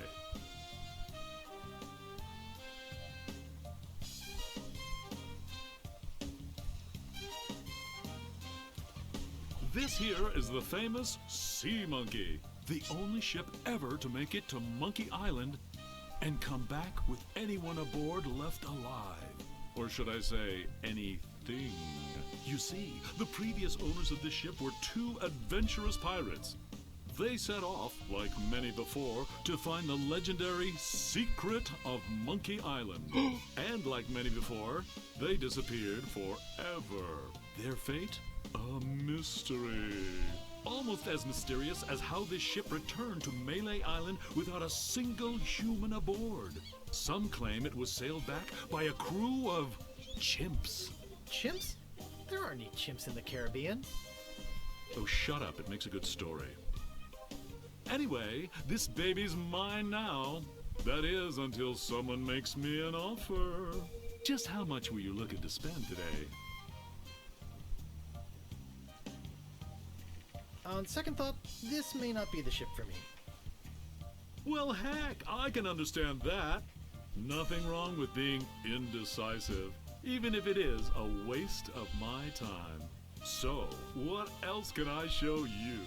This here is the famous Sea Monkey, the only ship ever to make it to Monkey Island and come back with anyone aboard left alive. Or should I say, anything. You see, the previous owners of this ship were two adventurous pirates. They set off, like many before, to find the legendary secret of Monkey Island. And like many before, they disappeared forever. Their fate? A mystery. Almost as mysterious as how this ship returned to Melee Island without a single human aboard. Some claim it was sailed back by a crew of chimps. Chimps? There aren't any chimps in the Caribbean. Oh, shut up. It makes a good story. Anyway, this baby's mine now. That is, until someone makes me an offer. Just how much were you looking to spend today? On second thought, this may not be the ship for me. Well, heck, I can understand that. Nothing wrong with being indecisive, even if it is a waste of my time. So, what else can I show you?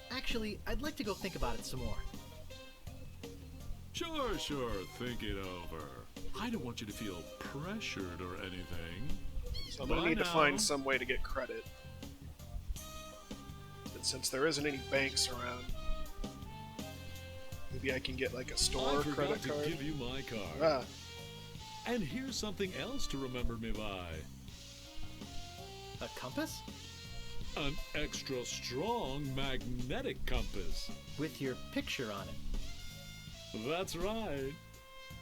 Actually, I'd like to go think about it some more. Sure, think it over. I don't want you to feel pressured or anything. So I'm gonna need to find some way to get credit. And since there isn't any banks around, maybe I can get like a store I forgot credit to card. give you my card. Ah, And here's something else to remember me by. A compass? An extra strong magnetic compass. With your picture on it. That's right.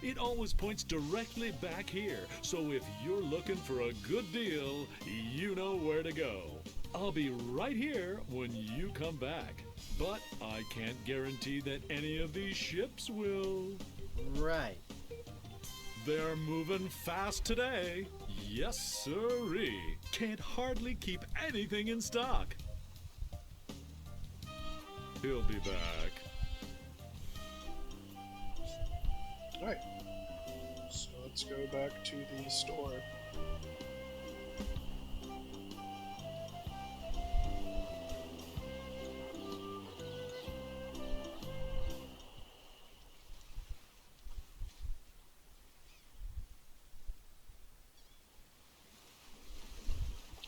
It always points directly back here, so if you're looking for a good deal, you know where to go. I'll be right here when you come back, but I can't guarantee that any of these ships will. Right. They're moving fast today. Yes, sirree. Can't hardly keep anything in stock. He'll be back. Alright. So let's go back to the store.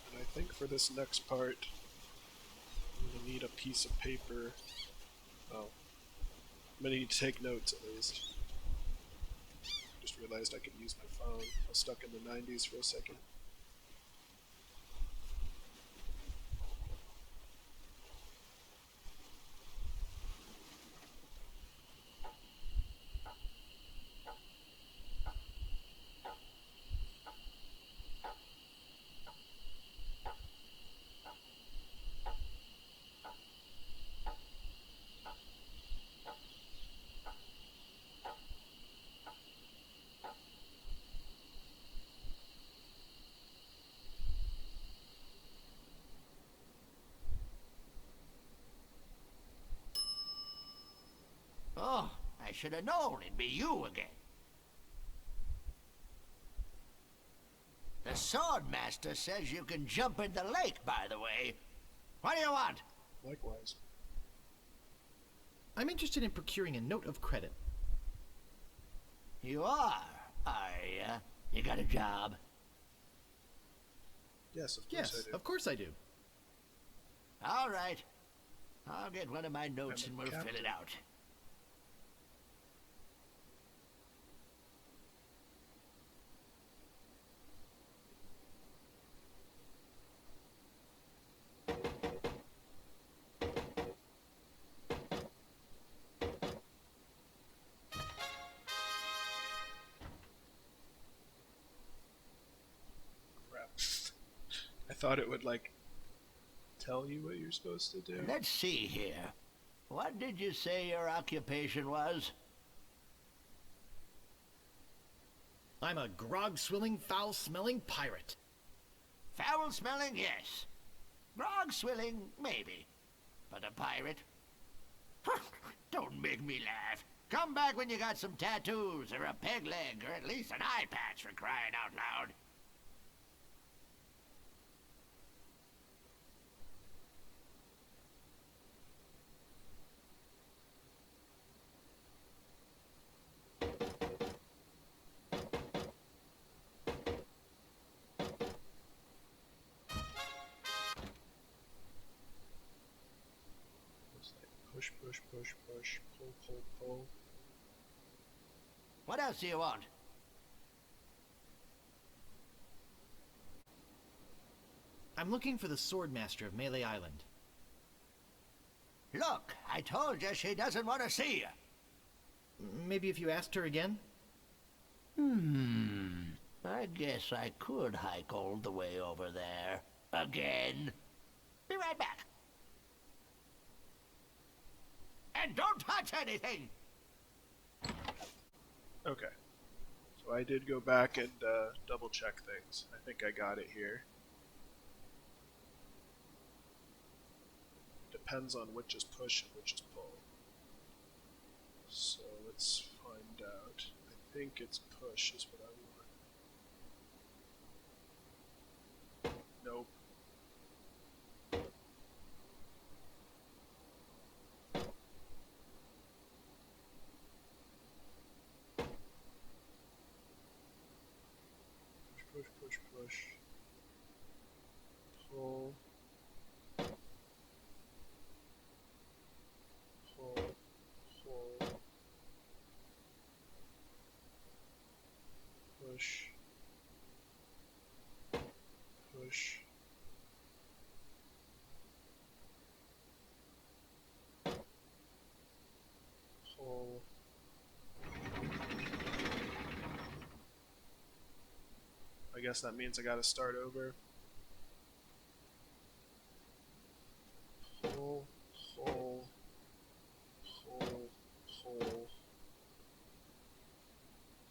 And I think for this next part, I'm going to need a piece of paper. Oh. I'm going to need to take notes at least. Just realized I could use my phone. I was stuck in the 90s for a second. Oh, I should have known it'd be you again. The Swordmaster says you can jump in the lake, by the way. What do you want? Likewise. I'm interested in procuring a note of credit. You are ya? You got a job? Yes, of course Yes, I do. of course I do. All right. I'll get one of my notes and we'll fill it out. Crap. I thought it would, like, tell you what you're supposed to do. Let's see here. What did you say your occupation was? I'm a grog-swilling, foul-smelling pirate. Foul-smelling, yes. Grog-swilling, maybe. But a pirate? Don't make me laugh. Come back when you got some tattoos, or a peg leg, or at least an eye patch for crying out loud. It's like push, push, push, push, pull, pull, pull. What else do you want? I'm looking for the Swordmaster of Melee Island. Look, I told you she doesn't want to see you. Maybe if you asked her again? I guess I could hike all the way over there. Again. Be right back. And don't touch anything! Okay. So I did go back and double check things. I think I got it here. Depends on which is push and which is pull. So let's find out. I think it's push is what I want. Nope. Push, push, push. Pull. Pull. Pull. Push. Push. Pull. I guess that means I gotta start over. Pull, pull, pull, pull.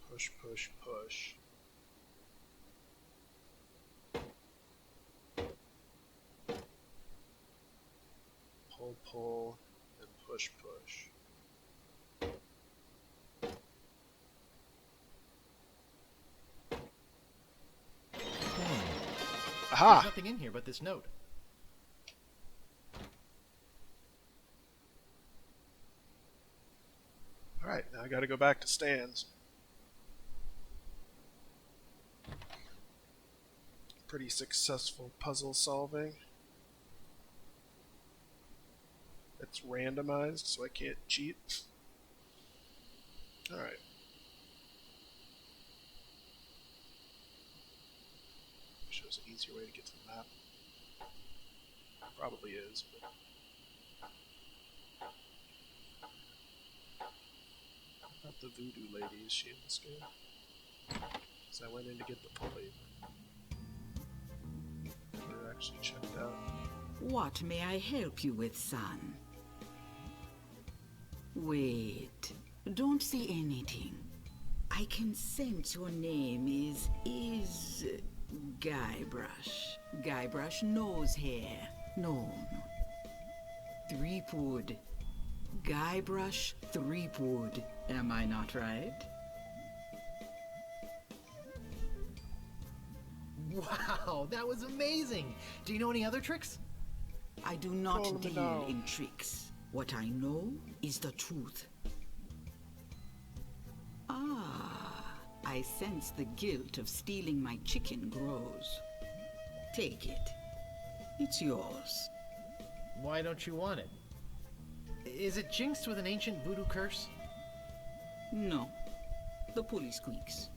Push, push, push. Pull, pull, and push, push. Aha! There's nothing in here but this note. Alright, now I gotta go back to Stan's. Pretty successful puzzle solving. It's randomized, so I can't cheat. Alright. Shows an easier way to get to the map. Probably is, but... Not the voodoo lady, is she in this game? Because I went in to get the pulley. Never actually checked out. What may I help you with, son? Wait. Don't say anything. I can sense your name is Guybrush. Guybrush nose hair. No. Threepwood. Guybrush Threepwood. Am I not right? Wow, that was amazing! Do you know any other tricks? I do not deal in tricks. What I know is the truth. Ah, I sense the guilt of stealing my chicken grows. Take it. It's yours. Why don't you want it? Is it jinxed with an ancient voodoo curse? No. The pulley squeaks.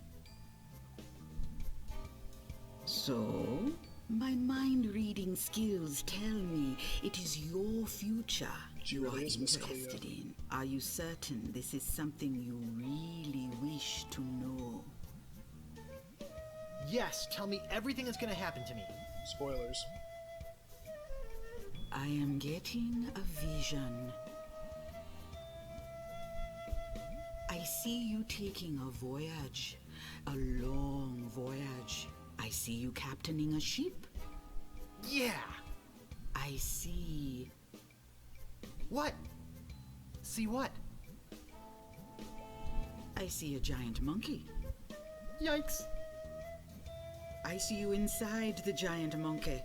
So, my mind-reading skills tell me it is your future you are interested in. Are you certain this is something you really wish to know? Yes, tell me everything that's gonna happen to me. Spoilers. I am getting a vision. I see you taking a voyage, a long voyage. I see you captaining a ship. Yeah! I see... What? See what? I see a giant monkey. Yikes! I see you inside the giant monkey.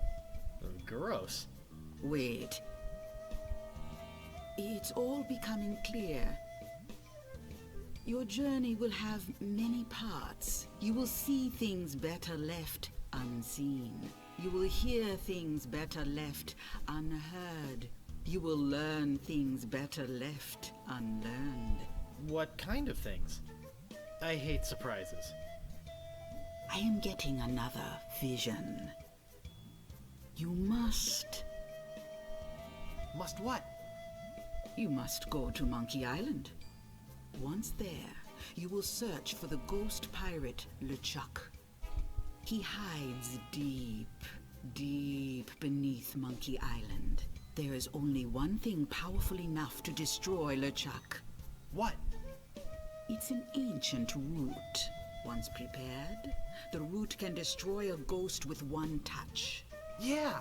Gross. Wait. It's all becoming clear. Your journey will have many parts. You will see things better left unseen. You will hear things better left unheard. You will learn things better left unlearned. What kind of things? I hate surprises. I am getting another vision. You must... Must what? You must go to Monkey Island. Once there, you will search for the ghost pirate LeChuck. He hides deep, deep beneath Monkey Island. There is only one thing powerful enough to destroy LeChuck. What? It's an ancient root. Once prepared, the root can destroy a ghost with one touch. Yeah!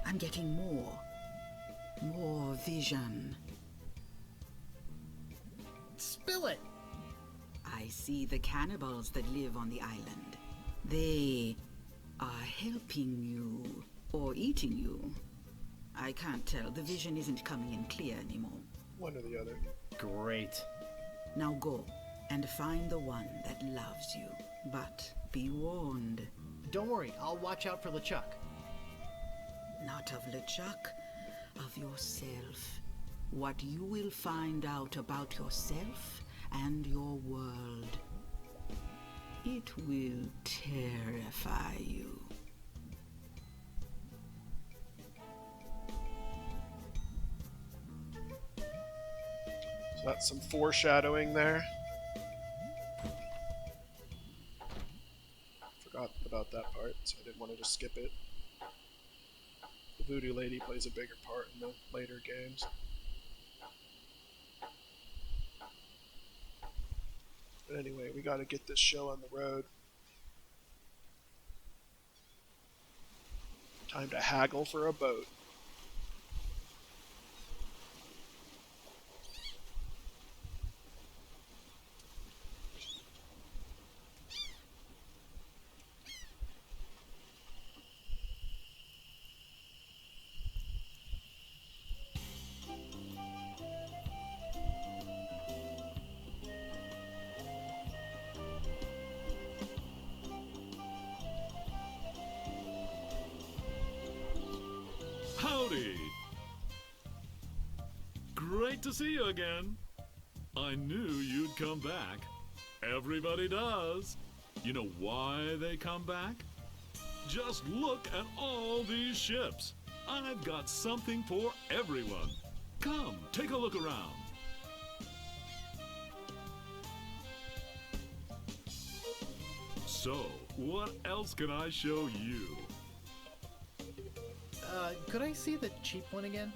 I'm getting more. More vision. Spill it! I see the cannibals that live on the island. They are helping you, or eating you. I can't tell. The vision isn't coming in clear anymore. One or the other. Great. Now go and find the one that loves you. But be warned. Don't worry, I'll watch out for LeChuck. Not of LeChuck, of yourself. What you will find out about yourself and your world. It will terrify you. So that's some foreshadowing there. Forgot about that part, so I didn't want to just skip it. The voodoo lady plays a bigger part in the later games. But anyway, we gotta get this show on the road. Time to haggle for a boat. to see you again. I knew you'd come back. Everybody does. You know why they come back? Just look at all these ships. I've got something for everyone. Come, take a look around. So, what else can I show you? Could I see the cheap one again?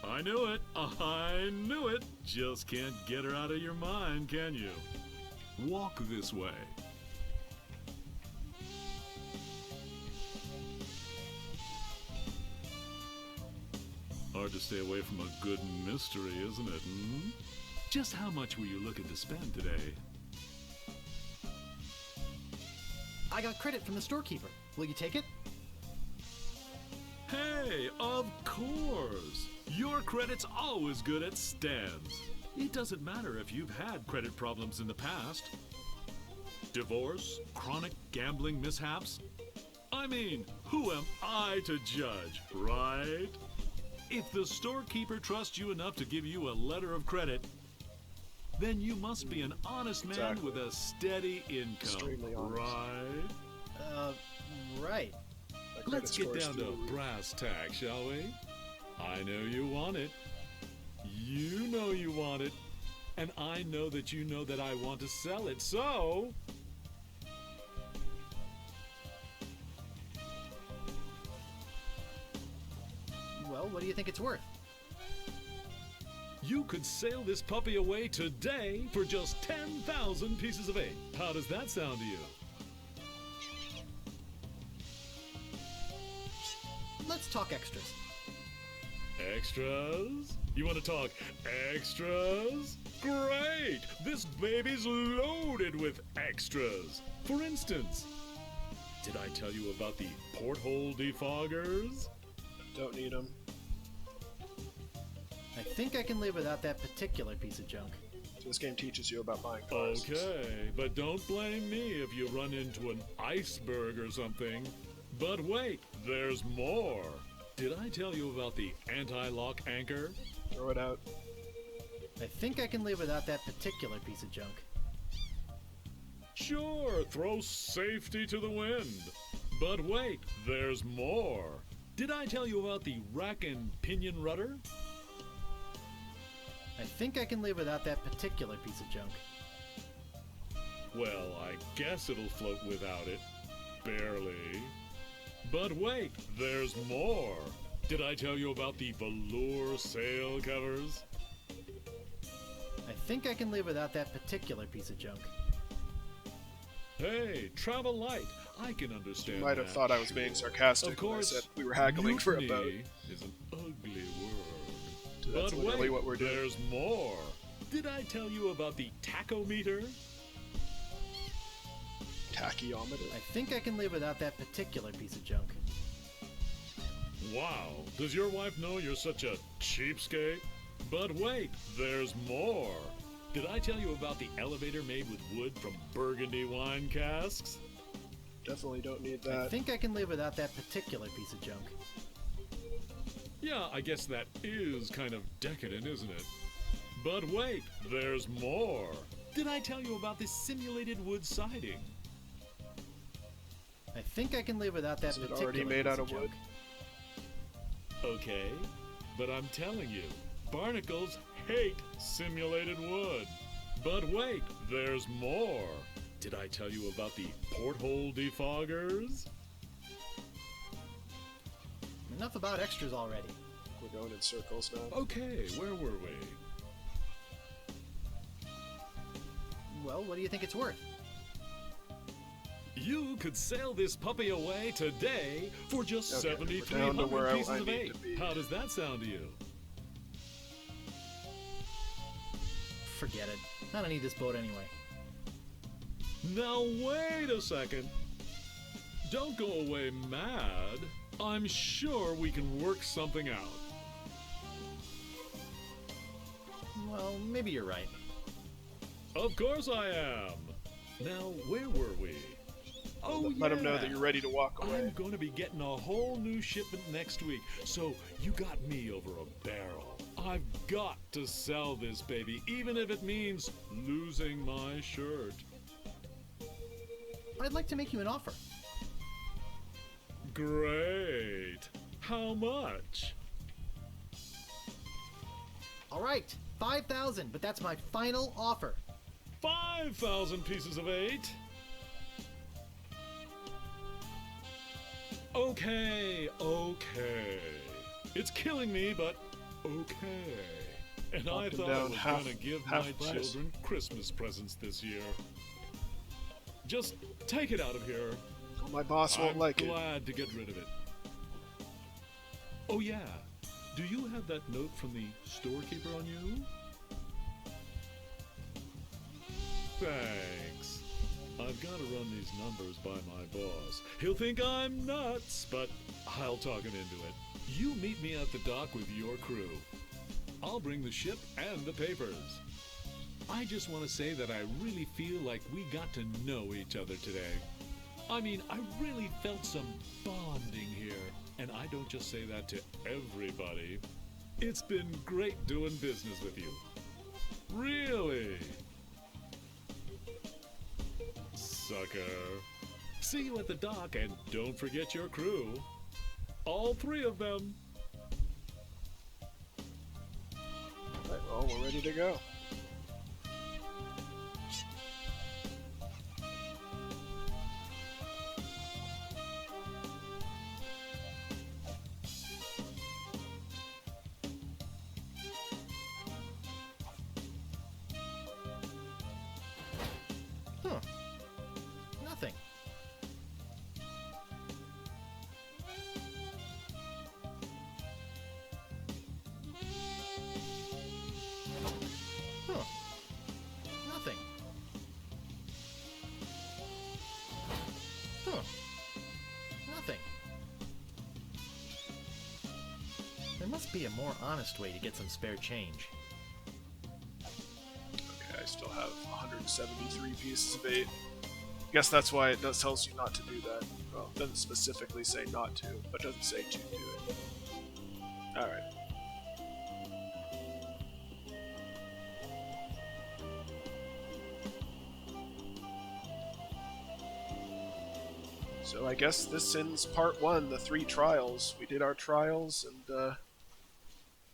I knew it. I knew it. Just can't get her out of your mind, can you? Walk this way. Hard to stay away from a good mystery, isn't it? Hmm? Just how much were you looking to spend today? I got credit from the storekeeper. Will you take it? Hey, of course! Your credit's always good at stands. It doesn't matter if you've had credit problems in the past. Divorce, chronic gambling mishaps. I mean, who am I to judge, right? If the storekeeper trusts you enough to give you a letter of credit, then you must be an honest man Exactly. with a steady income, Extremely honest. right? Right. That credit Let's get score's down through to the roof. brass tacks, shall we? I know you want it. You know you want it. And I know that you know that I want to sell it, so... Well, what do you think it's worth? You could sail this puppy away today for just 10,000 pieces of 8. How does that sound to you? Let's talk extras. Extras? You want to talk extras? Great! This baby's loaded with extras. For instance, did I tell you about the porthole defoggers? Don't need them. I think I can live without that particular piece of junk. So this game teaches you about buying cars. Okay, but don't blame me if you run into an iceberg or something. But wait, there's more. Did I tell you about the anti-lock anchor? Throw it out. I think I can live without that particular piece of junk. Sure, throw safety to the wind. But wait, there's more. Did I tell you about the rack and pinion rudder? I think I can live without that particular piece of junk. Well, I guess it'll float without it. Barely. But wait, there's more. Did I tell you about the velour sail covers? I think I can live without that particular piece of junk. Hey, travel light. I can understand You might have that. thought I was being sarcastic Of course, when I said we were haggling for a boat. mutiny is an ugly word. That's But literally wait, what we're doing. there's more. Did I tell you about the tachometer? Tachyometer. I think I can live without that particular piece of junk. Wow, does your wife know you're such a cheapskate? But wait, there's more. Did I tell you about the elevator made with wood from Burgundy wine casks? Definitely don't need I that. think I can live without that particular piece of junk. Yeah, I guess that is kind of decadent, isn't it? But wait, there's more. Did I tell you about this simulated wood siding? I think I can live without that Is it particular already made piece out of of junk. wood? Okay, but I'm telling you, barnacles hate simulated wood. But wait, there's more. Did I tell you about the porthole defoggers? Enough about extras already. We're going in circles now. Okay, where were we? Well, what do you think it's worth? You could sail this puppy away today for just Okay, we're down to 7,300 where I pieces of need 8. to be. How does that sound to you? Forget it. I don't need this boat anyway. Now wait a second. Don't go away mad. I'm sure we can work something out. Well, maybe you're right. Of course I am. Now, where were we? Oh, Let them know yeah. that you're ready to walk away. I'm going to be getting a whole new shipment next week, so you got me over a barrel. I've got to sell this baby, even if it means losing my shirt. I'd like to make you an offer. Great. How much? All right, 5,000, but that's my final offer. 5,000 pieces of 8? Okay. It's killing me, but okay. And I Up and thought down, I was half- going to give half my price. children Christmas presents this year. Just take it out of here. My boss won't like I'm it. glad to get rid of it. Oh yeah, do you have that note from the storekeeper on you? Thanks. I've got to run these numbers by my boss. He'll think I'm nuts, but I'll talk him into it. You meet me at the dock with your crew. I'll bring the ship and the papers. I just want to say that I really feel like we got to know each other today. I mean, I really felt some bonding here, and I don't just say that to everybody. It's been great doing business with you. Really. Sucker. See you at the dock, and don't forget your crew. All 3 of them. Right, well, we're ready to go. Nothing. Nothing. Nothing. There must be a more honest way to get some spare change. Okay, I still have 173 pieces of 8. Guess that's why it tells you not to do that. Well, it doesn't specifically say not to, but it doesn't say to do it. Alright. So I guess this ends part 1, the 3 trials. We did our trials, and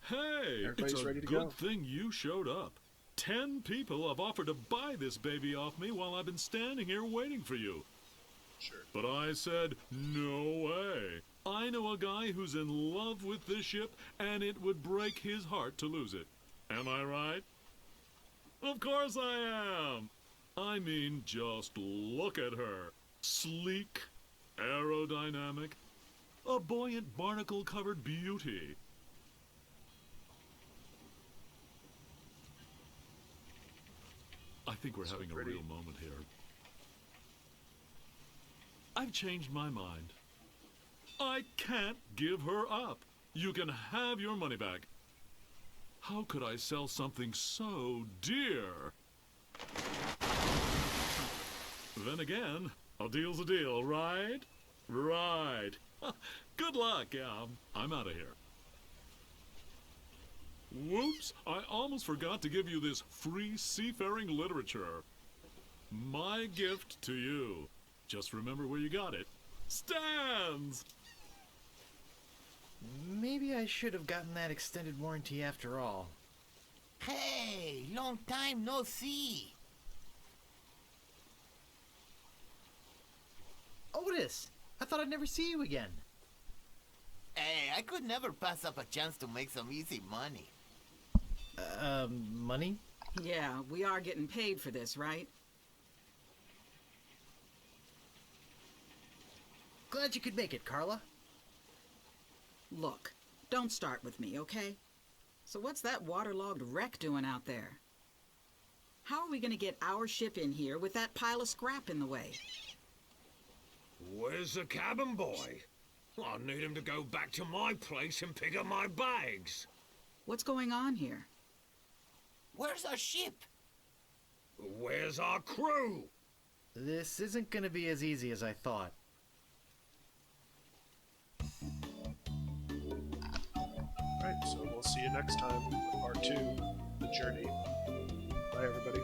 Hey, everybody's it's a ready to good go. thing you showed up. 10 people have offered to buy this baby off me while I've been standing here waiting for you. Sure. But I said, no way. I know a guy who's in love with this ship, and it would break his heart to lose it. Am I right? Of course I am. I mean, just look at her. Sleek, aerodynamic, a buoyant barnacle-covered beauty. I think we're having a real moment here. I've changed my mind. I can't give her up. You can have your money back. How could I sell something so dear? Then again, a deal's a deal, right? Right. Good luck, yeah. I'm out of here. Whoops, I almost forgot to give you this free seafaring literature. My gift to you. Just remember where you got it. Stands! Maybe I should have gotten that extended warranty after all. Hey, long time no see. Otis! I thought I'd never see you again. Hey, I could never pass up a chance to make some easy money. Money? Yeah, we are getting paid for this, right? Glad you could make it, Carla. Look, don't start with me, okay? So what's that waterlogged wreck doing out there? How are we gonna get our ship in here with that pile of scrap in the way? Where's the cabin boy? I need him to go back to my place and pick up my bags. What's going on here? Where's our ship? Where's our crew? This isn't gonna be as easy as I thought. Alright, so we'll see you next time with part 2, The Journey. Bye, everybody.